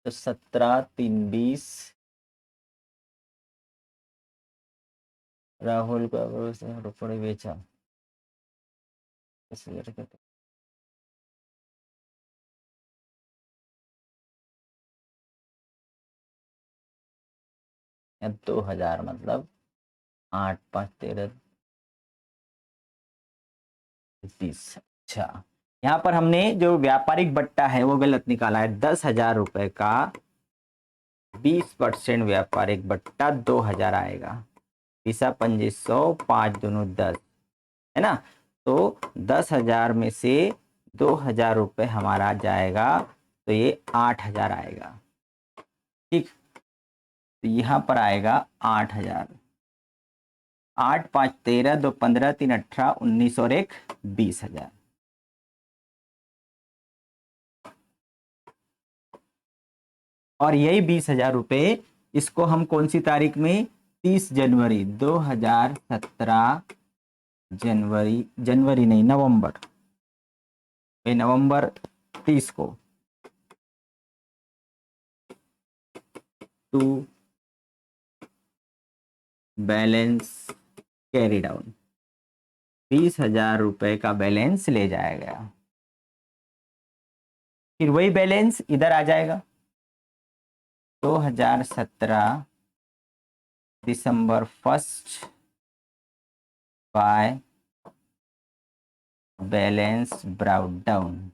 तो 17, 3, 20, राहुल का रुपये बेचा 10,000 का। 2,000 मतलब 8 5 13 30। अच्छा, यहाँ पर हमने जो व्यापारिक बट्टा है वो गलत निकाला है। 10,000 रुपए का 20% व्यापारिक बट्टा 2,000 आएगा। 20 25 100 5 दूनी 10 है ना। तो 10,000 में से 2,000 रुपये हमारा जाएगा तो ये 8,000 आएगा। ठीक, तो यहाँ पर आएगा 8,000। 8 5 13 2 15 3 18 19 और 1 20,000। और यही 20,000 रुपये इसको हम कौन सी तारीख में, 30 जनवरी 2017, जनवरी नहीं, नवंबर 30 को टू बैलेंस कैरी डाउन 20,000 रुपये का बैलेंस ले जाया गया। फिर वही बैलेंस इधर आ जाएगा। 2017 दिसंबर 1 बाय बैलेंस ब्राउट डाउन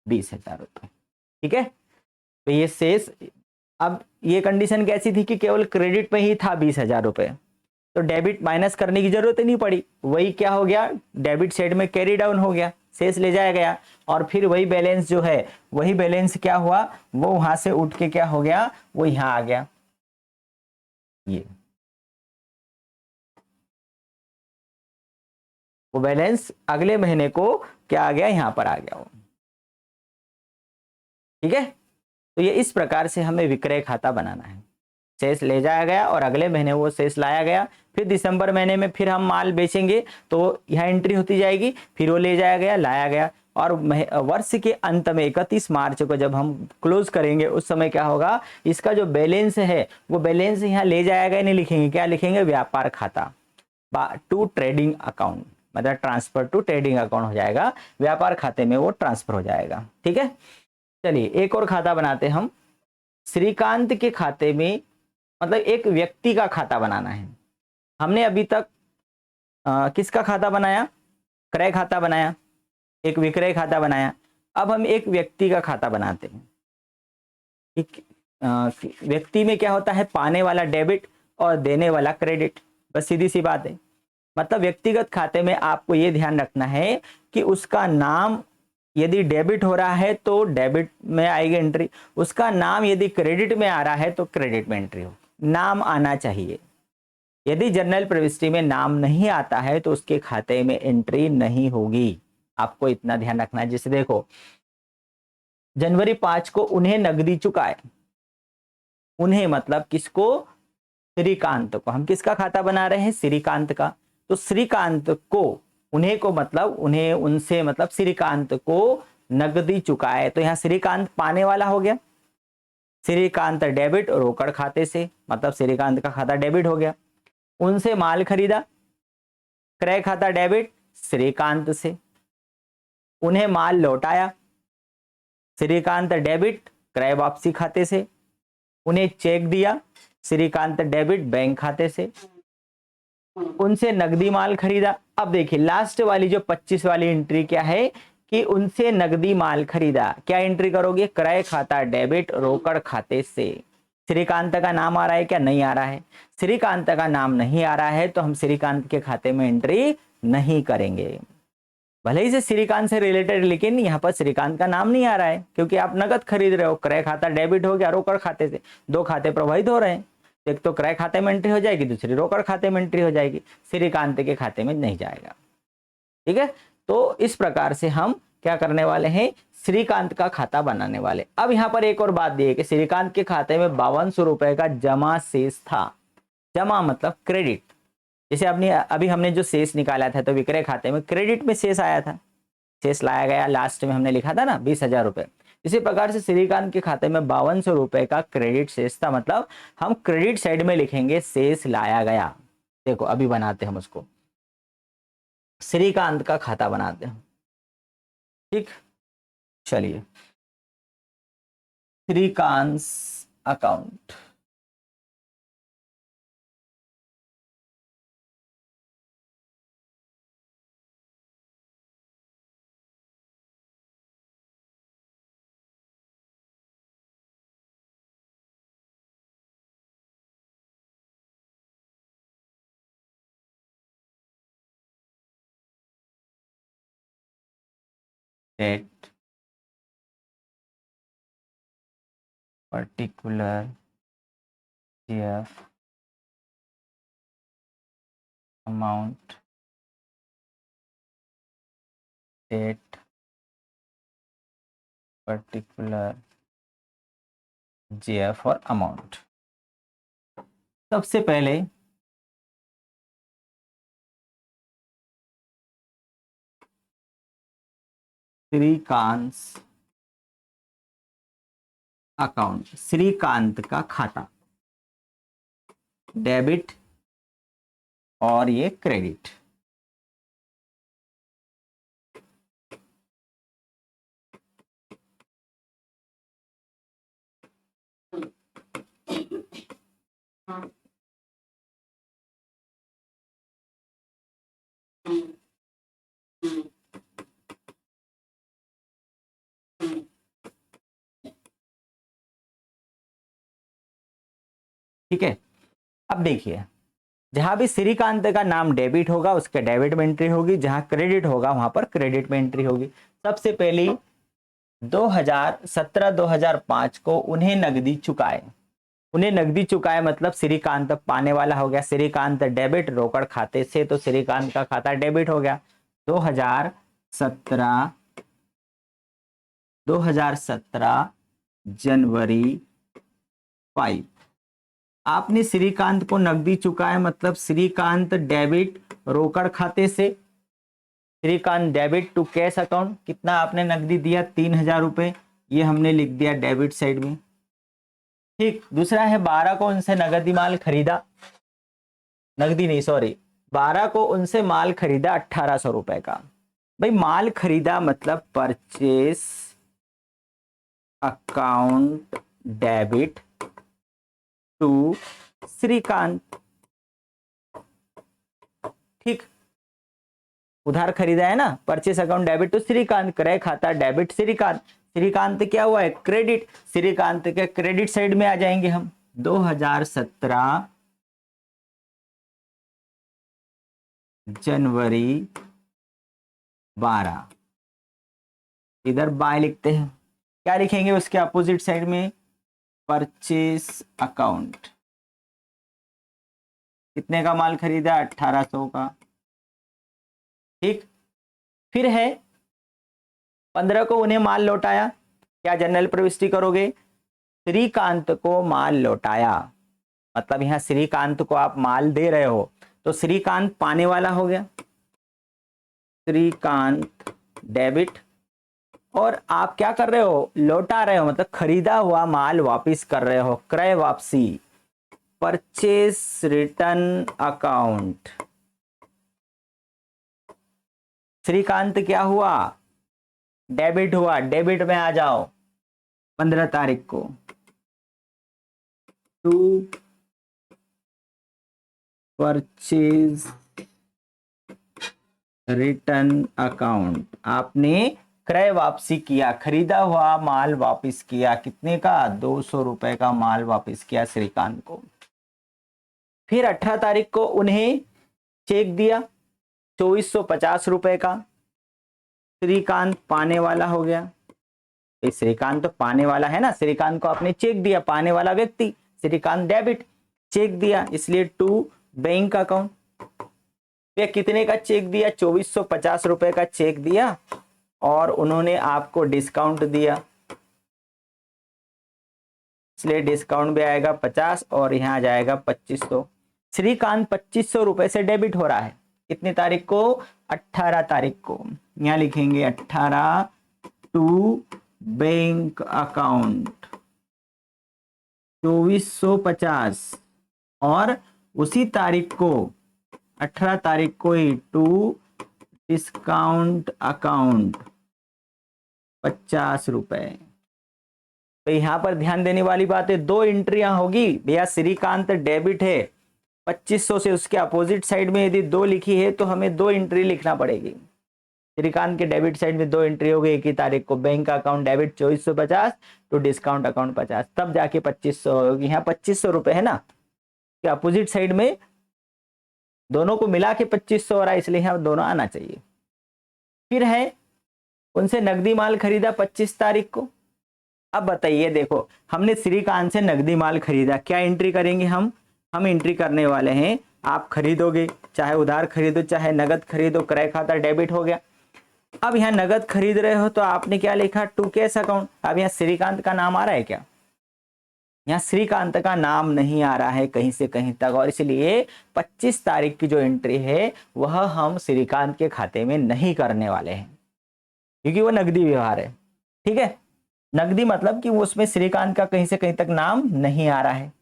20,000 रुपये। ठीक है, तो ये शेष। अब ये कंडीशन कैसी थी कि केवल क्रेडिट में ही था 20,000 रुपये, तो डेबिट माइनस करने की जरूरत ही नहीं पड़ी। वही क्या हो गया, डेबिट साइड में कैरी डाउन हो गया, शेष ले जाया गया। और फिर वही बैलेंस जो है, वही बैलेंस क्या हुआ, वो वहां से उठ के क्या हो गया, वो यहां आ गया। ये वो बैलेंस अगले महीने को क्या आ गया, यहां पर आ गया वो। ठीक है, तो ये इस प्रकार से हमें विक्रय खाता बनाना है। शेष ले जाया गया और अगले महीने वो शेष लाया गया। फिर दिसंबर महीने में फिर हम माल बेचेंगे तो यहाँ एंट्री होती जाएगी, फिर वो ले जाया गया, लाया गया। और वर्ष के अंत में 31 मार्च को जब हम क्लोज करेंगे उस समय क्या होगा, इसका जो बैलेंस है वो बैलेंस यहाँ ले जाया गया नहीं लिखेंगे, क्या लिखेंगे, व्यापार खाता टू ट्रेडिंग अकाउंट, मतलब ट्रांसफर टू ट्रेडिंग अकाउंट हो जाएगा, व्यापार खाते में वो ट्रांसफर हो जाएगा। ठीक है, चलिए एक और खाता बनाते हम। श्रीकांत के खाते में, मतलब एक व्यक्ति का खाता बनाना है। हमने अभी तक किसका खाता बनाया, क्रय खाता बनाया, एक विक्रय खाता बनाया। अब हम एक व्यक्ति का खाता बनाते हैं। एक व्यक्ति में क्या होता है, पाने वाला डेबिट और देने वाला क्रेडिट, बस सीधी सी बात है। मतलब व्यक्तिगत खाते में आपको ये ध्यान रखना है कि उसका नाम यदि डेबिट हो रहा है तो डेबिट में आएगी एंट्री, उसका नाम यदि क्रेडिट में आ रहा है तो क्रेडिट में एंट्री हो, नाम आना चाहिए। यदि जर्नल प्रविष्टि में नाम नहीं आता है तो उसके खाते में एंट्री नहीं होगी, आपको इतना ध्यान रखना है। जैसे देखो, जनवरी 5 को उन्हें नकदी चुकाए, उन्हें मतलब किसको, श्रीकांत को। हम किसका खाता बना रहे हैं, श्रीकांत का। तो श्रीकांत को, उन्हें को मतलब उन्हें, उनसे मतलब श्रीकांत को नकदी चुकाए, तो यहाँ श्रीकांत पाने वाला हो गया। श्रीकांत डेबिट रोकड़ खाते से, मतलब श्रीकांत का खाता डेबिट हो गया। उनसे माल खरीदा, क्रय खाता डेबिट श्रीकांत से। उन्हें माल लौटाया, श्रीकांत डेबिट क्रय वापसी खाते से। उन्हें चेक दिया, श्रीकांत डेबिट बैंक खाते से। उनसे नकदी माल खरीदा। अब देखिए लास्ट वाली जो 25 वाली एंट्री क्या है कि उनसे नकदी माल खरीदा, क्या एंट्री करोगे, क्रय खाता डेबिट रोकड़ खाते से। श्रीकांत का नाम आ रहा है क्या, नहीं आ रहा है। श्रीकांत का नाम नहीं आ रहा है तो हम श्रीकांत के खाते में एंट्री नहीं करेंगे, भले ही से श्रीकांत से रिलेटेड, लेकिन यहाँ पर श्रीकांत का नाम नहीं आ रहा है क्योंकि आप नगद खरीद रहे हो। क्रय खाता डेबिट हो गया रोकड़ खाते से, दो खाते प्रभावित हो रहे हैं, एक तो क्रय खाते में एंट्री हो जाएगी, दूसरी रोकड़ खाते में एंट्री हो जाएगी, श्रीकांत के खाते में नहीं जाएगा। ठीक है, तो इस प्रकार से हम क्या करने वाले हैं, श्रीकांत का खाता बनाने वाले। अब यहाँ पर एक और बात दी है कि श्रीकांत के खाते में 5200 रुपए का जमा शेष था। जमा मतलब क्रेडिट, जैसे अभी हमने जो शेष निकाला था तो विक्रय खाते में क्रेडिट में शेष आया था, शेष लाया गया, लास्ट में हमने लिखा था ना 20,000 रुपए। इसी प्रकार से श्रीकांत के खाते में 5200 रुपए का क्रेडिट शेष था, मतलब हम क्रेडिट साइड में लिखेंगे शेष लाया गया। देखो अभी बनाते हैं हम उसको, श्रीकांत का खाता बनाते हैं। ठीक, चलिए Shrikant account. Date particular GF amount, date particular GF और अमाउंट। सबसे पहले श्रीकांत अकाउंट, श्रीकांत का खाता, डेबिट और ये क्रेडिट। ठीक है, अब देखिए जहां भी श्रीकांत का नाम डेबिट होगा उसके डेबिट में एंट्री होगी, जहां क्रेडिट होगा वहां पर क्रेडिट में एंट्री होगी। सबसे पहले 2017-2005 को उन्हें नकदी चुकाए, उन्हें नकदी चुकाए मतलब श्रीकांत पाने वाला हो गया। श्रीकांत डेबिट रोकड़ खाते से, तो श्रीकांत का खाता डेबिट हो गया। 2017 2017 जनवरी 5 आपने श्रीकांत को नकदी चुकाया, मतलब श्रीकांत डेबिट रोकड़ खाते से, Shrikant debit to cash account. कितना आपने नकदी दिया? 3,000 रुपए, ये हमने लिख दिया डेबिट साइड में। ठीक, दूसरा है 12 को उनसे नगदी माल खरीदा, नगदी नहीं सॉरी, 12 को उनसे माल खरीदा 1,800 रुपए का। भाई माल खरीदा मतलब purchase account debit to Shrikant. ठीक, उधार खरीदा है ना, purchase account debit to Shrikant, क्रय खाता डेबिट श्रीकांत। श्रीकांत क्या हुआ है? क्रेडिट, श्रीकांत के क्रेडिट साइड में आ जाएंगे हम। 2017 जनवरी 12, इधर बाय लिखते हैं। क्या लिखेंगे उसके अपोजिट साइड में? Purchase account. कितने का माल खरीदा? 1,800 का। ठीक, फिर है 15 को उन्हें माल लौटाया। क्या जनरल प्रविष्टि करोगे? श्रीकांत को माल लौटाया, मतलब यहां श्रीकांत को आप माल दे रहे हो तो श्रीकांत पाने वाला हो गया, श्रीकांत डेबिट। और आप क्या कर रहे हो? लौटा रहे हो, मतलब खरीदा हुआ माल वापस कर रहे हो, क्रय वापसी, परचेस रिटर्न अकाउंट। श्रीकांत क्या हुआ? डेबिट हुआ, डेबिट में आ जाओ 15 तारीख को, टू परचेज रिटर्न अकाउंट। आपने क्रय वापसी किया, खरीदा हुआ माल वापस किया। कितने का? 200 रुपए का माल वापस किया श्रीकांत को। फिर 18 तारीख को उन्हें चेक दिया 2450 रुपए का, श्रीकांत पाने वाला हो गया। श्रीकांत तो पाने वाला है ना, श्रीकांत को आपने चेक दिया, पाने वाला व्यक्ति श्रीकांत डेबिट, चेक दिया इसलिए टू बैंक अकाउंट। कितने का चेक दिया? 2450 रुपए का चेक दिया और उन्होंने आपको डिस्काउंट दिया, इसलिए डिस्काउंट भी आएगा 50 और यहाँ आ जाएगा 2500। श्रीकांत 2500 रुपए से डेबिट हो रहा है। कितनी तारीख को? 18 तारीख को। यहाँ लिखेंगे 18 टू बैंक अकाउंट 2450, और उसी तारीख को 18 तारीख को ही टू डिस्काउंट अकाउंट 50 रुपए। तो यहां पर ध्यान देने वाली बात है, दो एंट्रियां होगी भैया। श्रीकांत डेबिट है 2500 से, उसके अपोजिट साइड में यदि दो लिखी है तो हमें दो एंट्री लिखना पड़ेगी। श्रीकांत के डेबिट साइड में दो एंट्री हो गई। 1 तारीख को बैंक अकाउंट डेबिट 2450 तो डिस्काउंट अकाउंट 50, तब जाके 2500 होगी। यहाँ 2500 रुपए है ना, कि अपोजिट साइड में दोनों को मिला के 2500 हो रहा है, इसलिए यहाँ दोनों आना चाहिए। फिर है उनसे नकदी माल खरीदा 25 तारीख को। अब बताइए, देखो हमने श्रीकांत से नकदी माल खरीदा, क्या एंट्री करेंगे हम एंट्री करने वाले हैं, आप खरीदोगे, चाहे उधार खरीदो चाहे नगद खरीदो, क्रय खाता डेबिट हो गया। अब यहाँ नगद खरीद रहे हो तो आपने क्या लिखा, टू कैश अकाउंट। अब यहाँ श्रीकांत का नाम आ रहा है क्या? यहाँ श्रीकांत का नाम नहीं आ रहा है कहीं से कहीं तक, और इसलिए 25 तारीख की जो एंट्री है वह हम श्रीकांत के खाते में नहीं करने वाले हैं, क्योंकि वो नकदी व्यवहार है। ठीक है, नकदी मतलब कि वो उसमें श्रीकांत का कहीं से कहीं तक नाम नहीं आ रहा है।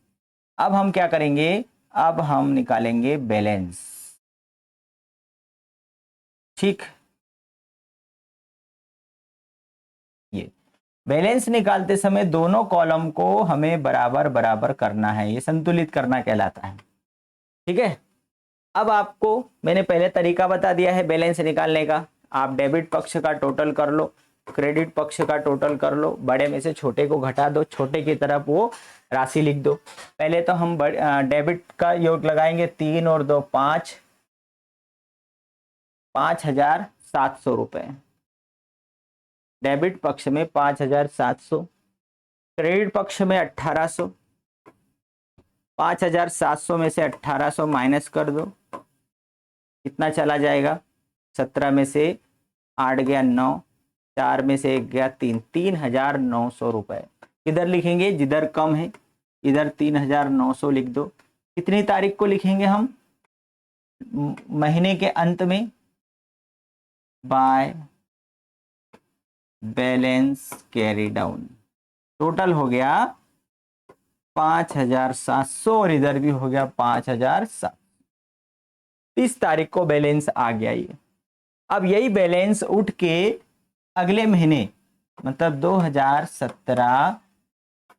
अब हम क्या करेंगे, अब हम निकालेंगे बैलेंस। ठीक, ये बैलेंस निकालते समय दोनों कॉलम को हमें बराबर बराबर करना है, ये संतुलित करना कहलाता है। ठीक है, अब आपको मैंने पहले तरीका बता दिया है बैलेंस निकालने का। आप डेबिट पक्ष का टोटल कर लो, क्रेडिट पक्ष का टोटल कर लो, बड़े में से छोटे को घटा दो, छोटे की तरफ वो राशि लिख दो। पहले तो हम डेबिट का योग लगाएंगे, 3 और 2 5, 5700 रुपए डेबिट पक्ष में, 5700। क्रेडिट पक्ष में 1800। 5700 में से 1800 माइनस कर दो, कितना चला जाएगा, 17 में से 8 गया 9, 4 में से 1 गया 3, 3900 रुपए। इधर लिखेंगे जिधर कम है, इधर 3900 लिख दो। कितनी तारीख को लिखेंगे हम, महीने के अंत में, by balance carry down. Total हो गया 5700 और इधर भी हो गया 5700। 30 तारीख को बैलेंस आ गया ये। अब यही बैलेंस उठ के अगले महीने मतलब 2017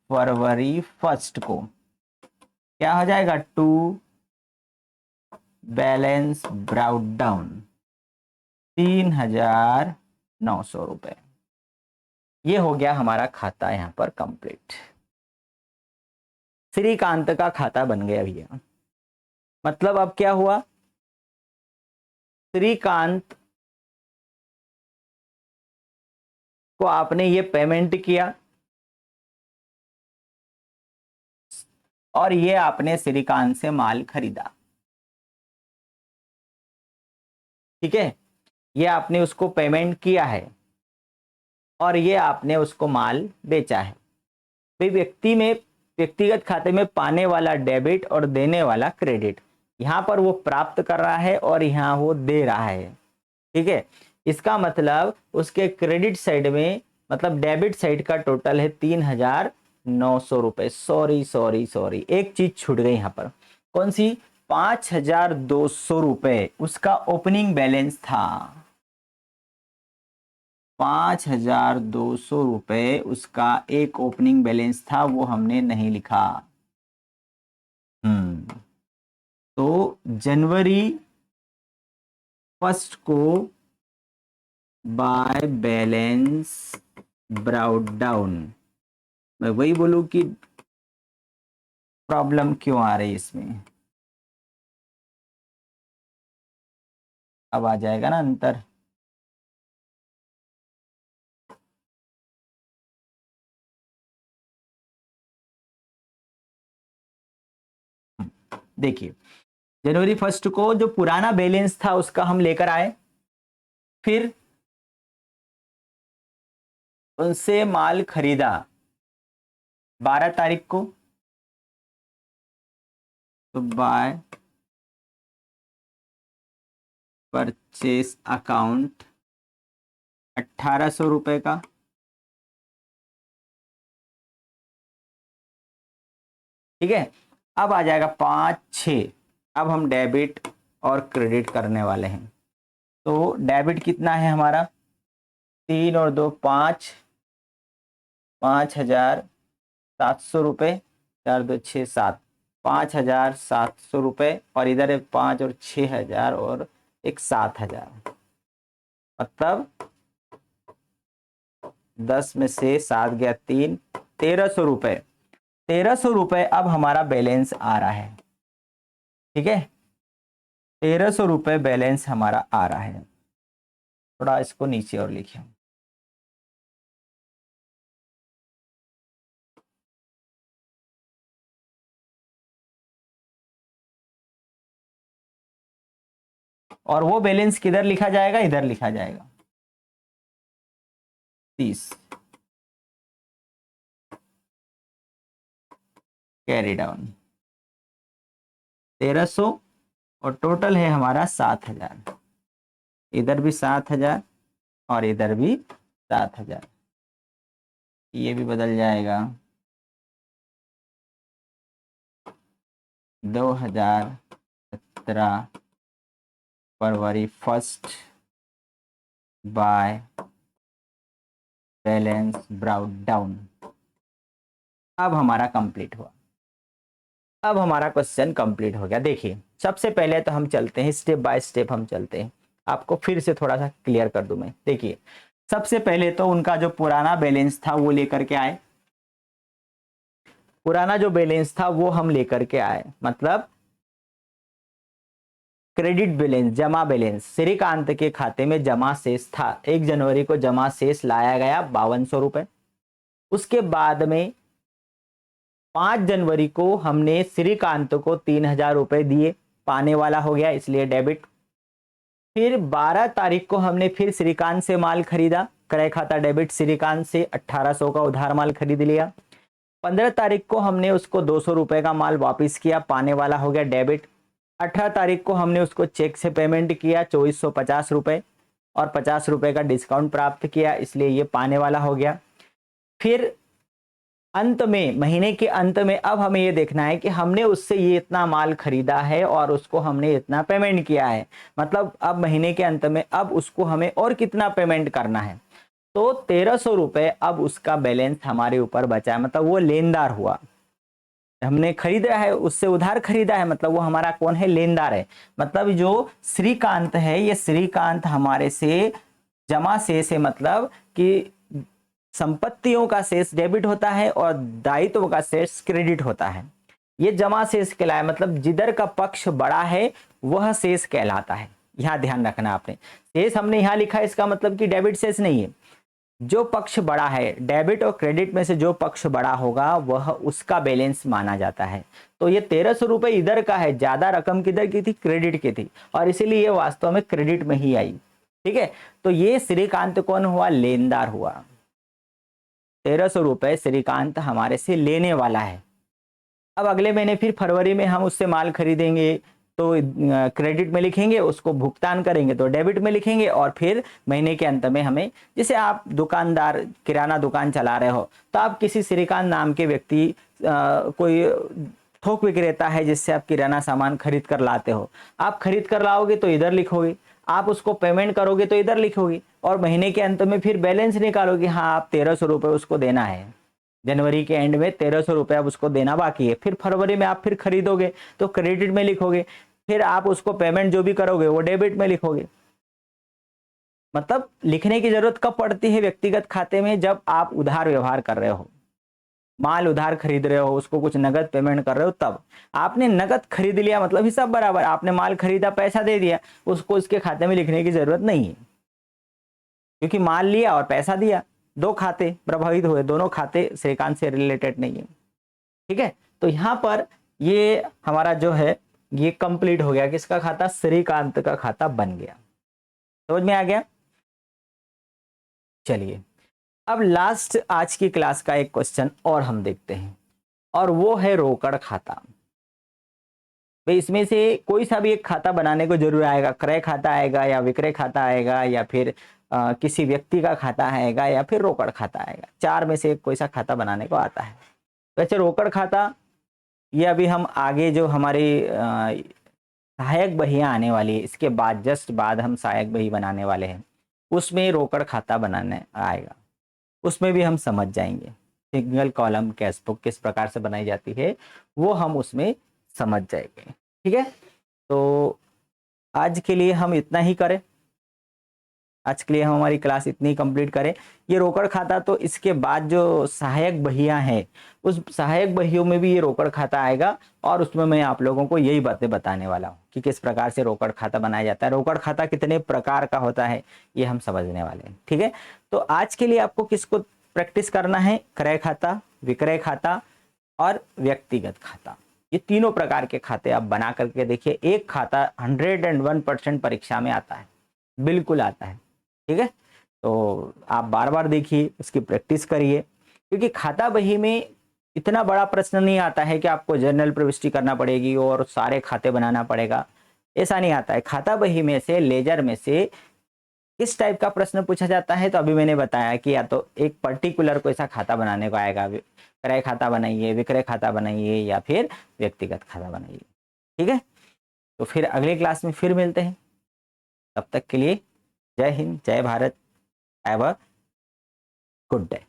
फरवरी 1 को क्या हो जाएगा, टू बैलेंस ब्राउट डाउन 3900 रुपए। ये हो गया हमारा खाता यहां पर कंप्लीट। श्रीकांत का खाता बन गया भैया। मतलब अब क्या हुआ, श्रीकांत को आपने ये पेमेंट किया और ये आपने श्रीकांत से माल खरीदा। ठीक है, ये आपने उसको पेमेंट किया है और ये आपने उसको माल बेचा है। भाई व्यक्तिगत खाते में पाने वाला डेबिट और देने वाला क्रेडिट, यहां पर वो प्राप्त कर रहा है और यहां वो दे रहा है। ठीक है, इसका मतलब उसके क्रेडिट साइड में, मतलब डेबिट साइड का टोटल है 3900 रुपए। सॉरी, एक चीज छूट गई यहां पर। कौन सी, 5200 रुपए उसका ओपनिंग बैलेंस था। 5200 रुपए उसका एक ओपनिंग बैलेंस था, वो हमने नहीं लिखा। तो जनवरी 1 को बाय बैलेंस ब्राउट डाउन, मैं वही बोलूं कि प्रॉब्लम क्यों आ रही है इसमें, अब आ जाएगा ना अंतर। देखिए, जनवरी 1 को जो पुराना बैलेंस था उसका हम लेकर आए, फिर उनसे माल खरीदा 12 तारीख को, तो बाय परचेस अकाउंट 1800 रुपए का। ठीक है, अब आ जाएगा 5 6, अब हम डेबिट और क्रेडिट करने वाले हैं। तो डेबिट कितना है हमारा, 3 और 2 5, 5,700 रुपये, 4 2 6 7, 5,700 रुपये, और इधर है 5 और 6,000 और एक 7,000, मतलब 10 में से 7 गया 3, 1,300 रुपये। 1,300 रुपये अब हमारा बैलेंस आ रहा है, ठीक है, 1,300 रुपये बैलेंस हमारा आ रहा है। थोड़ा इसको नीचे और लिखिए। और वो बैलेंस किधर लिखा जाएगा, इधर लिखा जाएगा 30 कैरी डाउन 1,300, और टोटल है हमारा 7,000, इधर भी 7,000 और इधर भी 7,000, ये भी बदल जाएगा 2017 फरवरी 1 बाय बैलेंस ब्राउट डाउन। अब हमारा कंप्लीट हुआ, अब हमारा क्वेश्चन कंप्लीट हो गया। देखिए सबसे पहले तो हम चलते हैं स्टेप बाय स्टेप, हम चलते हैं, आपको फिर से थोड़ा सा क्लियर कर दूं मैं। देखिए सबसे पहले तो उनका जो पुराना बैलेंस था वो लेकर के आए, पुराना जो बैलेंस था वो हम लेकर के आए, मतलब क्रेडिट बैलेंस, जमा बैलेंस, श्रीकांत के खाते में जमा शेष था, 1 जनवरी को जमा शेष लाया गया 5200 रुपए। उसके बाद में 5 जनवरी को हमने श्रीकांत को 3,000 रुपए दिए, पाने वाला हो गया इसलिए डेबिट। फिर 12 तारीख को हमने फिर श्रीकांत से माल खरीदा, क्रय खाता डेबिट, श्रीकांत से 1,800 का उधार माल खरीद लिया। 15 तारीख को हमने उसको 200 रुपए का माल वापस किया, पाने वाला हो गया डेबिट। 18 तारीख को हमने उसको चेक से पेमेंट किया 2,450 रुपए, और 50 रुपए का डिस्काउंट प्राप्त किया, इसलिए ये पाने वाला हो गया। फिर अंत में, महीने के अंत में अब हमें ये देखना है कि हमने उससे ये इतना माल खरीदा है और उसको हमने इतना पेमेंट किया है, मतलब अब महीने के अंत में अब उसको हमें और कितना पेमेंट करना है। तो 1,300 रुपए अब उसका बैलेंस हमारे ऊपर बचा है, मतलब वो लेनदार हुआ, हमने खरीदा है उससे उधार खरीदा है, मतलब वो हमारा कौन है, लेनदार है। मतलब जो श्रीकांत है, ये श्रीकांत हमारे से जमा शेष है, मतलब कि संपत्तियों का शेष डेबिट होता है और दायित्व का शेष क्रेडिट होता है। ये जमा शेष कहलाए, मतलब जिधर का पक्ष बड़ा है वह शेष कहलाता है। यहां ध्यान रखना आपने, शेष हमने यहां लिखा है, इसका मतलब कि डेबिट शेष नहीं है, जो पक्ष बड़ा है, डेबिट और क्रेडिट में से जो पक्ष बड़ा होगा वह उसका बैलेंस माना जाता है। तो ये 1,300 रुपए इधर का है, ज्यादा रकम किधर की थी, क्रेडिट की थी, और इसीलिए ये वास्तव में क्रेडिट में ही आई, ठीक है। तो ये श्रीकांत कौन हुआ, लेनदार हुआ। 1,300 रुपए श्रीकांत हमारे से लेने वाला है। अब अगले महीने फिर फरवरी में हम उससे माल खरीदेंगे तो क्रेडिट में लिखेंगे, उसको भुगतान करेंगे तो डेबिट में लिखेंगे, और फिर महीने के अंत में हमें, जैसे आप दुकानदार, किराना दुकान चला रहे हो तो आप किसी श्रीकांत नाम के व्यक्ति, कोई थोक विक्रेता है जिससे आप किराना सामान खरीद कर लाते हो, आप खरीद कर लाओगे तो इधर लिखोगे, आप उसको पेमेंट करोगे तो इधर लिखोगे, और महीने के अंत में फिर बैलेंस निकालोगे, हाँ आप 1,300 रुपये उसको देना है, जनवरी के एंड में 1,300 रुपये अब उसको देना बाकी है। फिर फरवरी में आप फिर खरीदोगे तो क्रेडिट में लिखोगे, फिर आप उसको पेमेंट जो भी करोगे वो डेबिट में लिखोगे। मतलब लिखने की जरूरत कब पड़ती है व्यक्तिगत खाते में, जब आप उधार व्यवहार कर रहे हो, माल उधार खरीद रहे हो, उसको कुछ नगद पेमेंट कर रहे हो, तब आपने नगद खरीद लिया मतलब हिसाब बराबर, आपने माल खरीदा पैसा दे दिया, उसको उसके खाते में लिखने की जरूरत नहीं है, क्योंकि माल लिया और पैसा दिया, दो खाते प्रभावित हुए, दोनों खाते श्रीकांत से रिलेटेड नहीं है, ठीक है। तो यहां पर ये हमारा जो है ये कंप्लीट हो गया, किसका खाता, श्रीकांत का खाता बन गया, समझ में आ गया। चलिए अब लास्ट आज की क्लास का एक क्वेश्चन और हम देखते हैं, और वो है रोकड़ खाता। भाई इसमें से कोई सा भी एक खाता बनाने को जरूर आएगा, क्रय खाता आएगा या विक्रय खाता आएगा या फिर किसी व्यक्ति का खाता आएगा या फिर रोकड़ खाता आएगा, चार में से कोई सा खाता बनाने को आता है। वैसे रोकड़ खाता ये अभी हम आगे जो हमारी सहायक बहियां आने वाली है, इसके बाद जस्ट बाद हम सहायक बही बनाने वाले हैं, उसमें रोकड़ खाता बनाने आएगा, उसमें भी हम समझ जाएंगे सिंगल कॉलम कैश बुक किस प्रकार से बनाई जाती है, वो हम उसमें समझ जाएंगे। ठीक है, तो आज के लिए हम इतना ही करें, आज के लिए हम हमारी क्लास इतनी कंप्लीट करें। ये रोकड़ खाता, तो इसके बाद जो सहायक बहियां हैं उस सहायक बहियों में भी ये रोकड़ खाता आएगा, और उसमें मैं आप लोगों को यही बातें बताने वाला हूँ कि किस प्रकार से रोकड़ खाता बनाया जाता है, रोकड़ खाता कितने प्रकार का होता है ये हम समझने वाले हैं। ठीक है, तो आज के लिए आपको किसको प्रैक्टिस करना है, क्रय खाता, विक्रय खाता और व्यक्तिगत खाता। ये तीनों प्रकार के खाते आप बना करके देखिए। एक खाता 101% परीक्षा में आता है, बिल्कुल आता है। ठीक है, तो आप बार बार देखिए, उसकी प्रैक्टिस करिए, क्योंकि खाता बही में इतना बड़ा प्रश्न नहीं आता है कि आपको जर्नल प्रविष्टि करना पड़ेगी और सारे खाते बनाना पड़ेगा, ऐसा नहीं आता है। खाता बही में से, लेजर में से किस टाइप का प्रश्न पूछा जाता है, तो अभी मैंने बताया कि या तो एक पर्टिकुलर कोई सा खाता बनाने को आएगा, क्रय खाता बनाइए, विक्रय खाता बनाइए, या फिर व्यक्तिगत खाता बनाइए। ठीक है, तो फिर अगले क्लास में फिर मिलते हैं, तब तक के लिए जय हिंद, जय Bharat, have a good day.